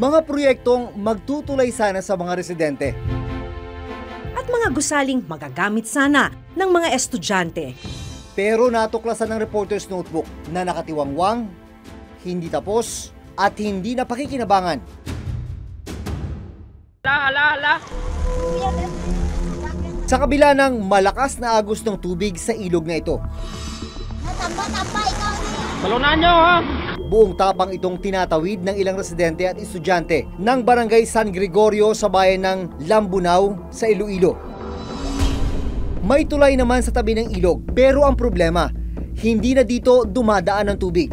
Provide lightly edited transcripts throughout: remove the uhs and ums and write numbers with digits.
Mga proyektong magtutulay sana sa mga residente. At mga gusaling magagamit sana ng mga estudyante. Pero natuklasan ng Reporter's Notebook na nakatiwangwang, hindi tapos, at hindi na pakikinabangan. Sa kabila ng malakas na agos ng tubig sa ilog na ito. Balunan nyo, ha? Buong tapang itong tinatawid ng ilang residente at estudyante ng Barangay San Gregorio sa bayan ng Lambunao sa Iloilo. May tulay naman sa tabi ng ilog, pero ang problema, hindi na dito dumadaan ng tubig.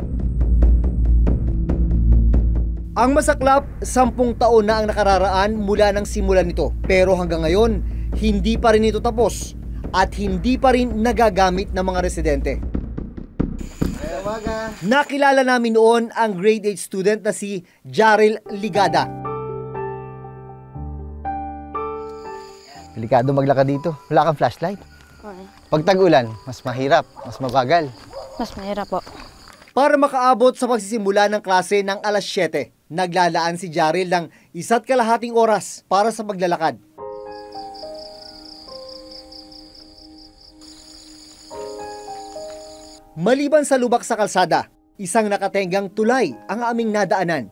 Ang masaklap, 10 taon na ang nakararaan mula ng simulan nito, pero hanggang ngayon, hindi pa rin ito tapos at hindi pa rin nagagamit ng mga residente. Nakilala namin noon ang grade 8 student na si Jaril Ligada. Delikado maglakad dito. Wala kang flashlight. Okay. Pag tag-ulan, mas mahirap, mas mabagal. Mas mahirap po. Para makaabot sa pagsisimula ng klase ng alas 7, naglalaan si Jaril ng 1.5 oras para sa paglalakad. Maliban sa lubak sa kalsada, isang nakatenggang tulay ang aming nadaanan.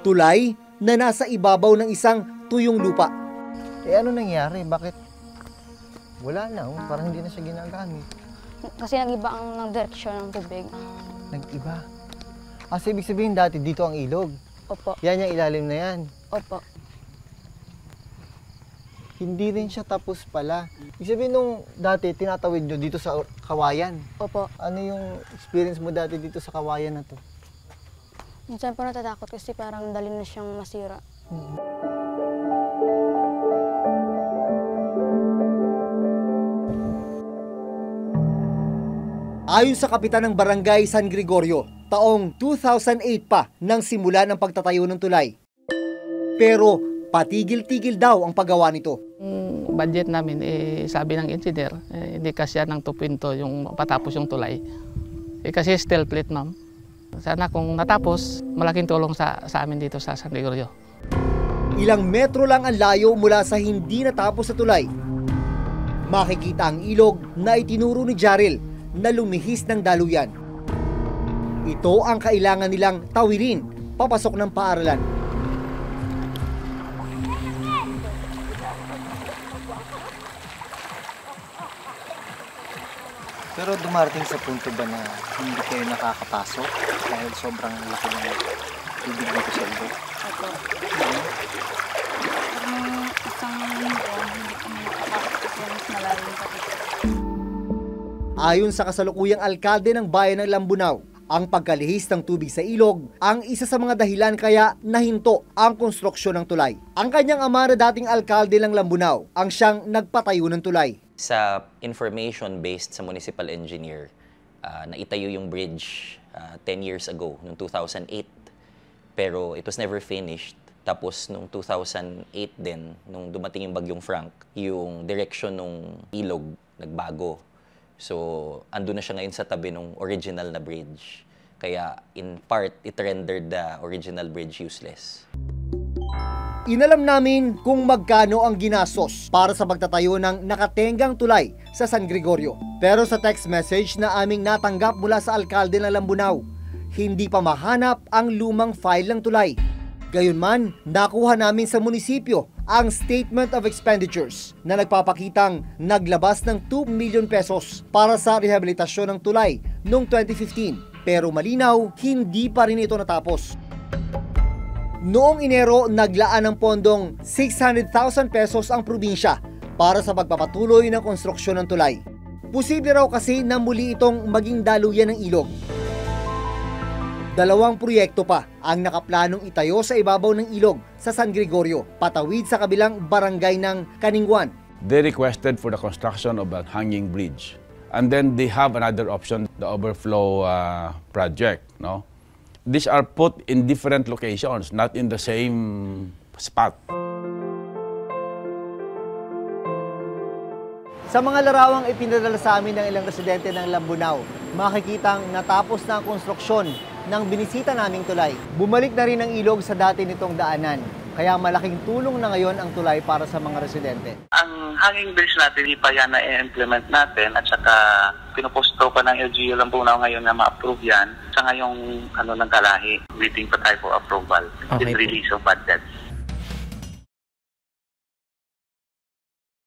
Tulay na nasa ibabaw ng isang tuyong lupa. Eh ano nangyari? Bakit? Wala na, parang hindi na siya ginagamit. Kasi nag-iba ang direksyon ng tubig. Nag-iba? Kasi ibig sabihin dati dito ang ilog. Opo. Yan yung ilalim na yan. Opo. Hindi rin siya tapos pala. Ibig sabihin nung dati tinatawid nyo dito sa kawayan. Opo. Ano yung experience mo dati dito sa kawayan na to? Minsan po natatakot kasi parang dali na siyang masira. Ayon sa kapitan ng Barangay San Gregorio, taong 2008 pa nang simula ng pagtatayo ng tulay. Pero patigil-tigil daw ang paggawa nito. Budget namin, sabi ng engineer, hindi kasya ng 2.2 yung patapos yung tulay. Kasi steel plate, ma'am. Sana kung natapos, malaking tulong sa amin dito sa San Gregorio. Ilang metro lang ang layo mula sa hindi natapos na tulay. Makikita ang ilog na itinuro ni Jaril na lumihis ng daluyan. Ito ang kailangan nilang tawirin papasok ng paaralan. Pero dumarating sa punto ba na hindi kayo nakakapasok dahil sobrang laki ng tubig dito sa ilog? Opo. Isang linggo, hindi kami nakapasok kasi mas malalim pa dito. Ayon sa kasalukuyang alkalde ng bayan ng Lambunao, ang pagkalihis ng tubig sa ilog ang isa sa mga dahilan kaya nahinto ang konstruksyon ng tulay. Ang kanyang ama na dating alkalde ng Lambunao ang siyang nagpatayo ng tulay. Sa information based sa municipal engineer, naitayo yung bridge 10 years ago, noong 2008. Pero it was never finished. Tapos noong 2008 din, nung dumating yung bagyong Frank, yung direction ng ilog nagbago. So, andun na siya ngayon sa tabi ng original na bridge. Kaya, in part, it rendered the original bridge useless. Inalam namin kung magkano ang ginastos para sa pagtatayo ng nakatenggang tulay sa San Gregorio. Pero sa text message na aming natanggap mula sa alkalde ng Lambunao, hindi pa mahanap ang lumang file ng tulay. Gayunman, nakuha namin sa munisipyo ang Statement of Expenditures na nagpapakitang naglabas ng 2 million pesos para sa rehabilitasyon ng tulay noong 2015. Pero malinaw, hindi pa rin ito natapos. Noong Enero, naglaan ng pondong 600,000 pesos ang probinsya para sa pagpapatuloy ng konstruksyon ng tulay. Posible raw kasi na muli itong maging daluyan ng ilog. 2 proyekto pa ang nakaplanong itayo sa ibabaw ng ilog sa San Gregorio, patawid sa kabilang barangay ng Kaningwan. They requested for the construction of a hanging bridge. And then they have another option, the overflow project. No? These are put in different locations, not in the same spot. Sa mga larawang ipinadala sa amin ng ilang residente ng Lambunao, makikitang natapos na ang konstruksyon ng binisita naming tulay. Bumalik na rin ang ilog sa dati nitong daanan. Kaya malaking tulong na ngayon ang tulay para sa mga residente. Ang hanging bridge natin, hindi pa yan na-implement natin at saka pinuposto pa ng LGU Lambunaw ngayon na ma-approve yan. Sa ngayong ng Kalahi, waiting pa tayo for approval and release of budget.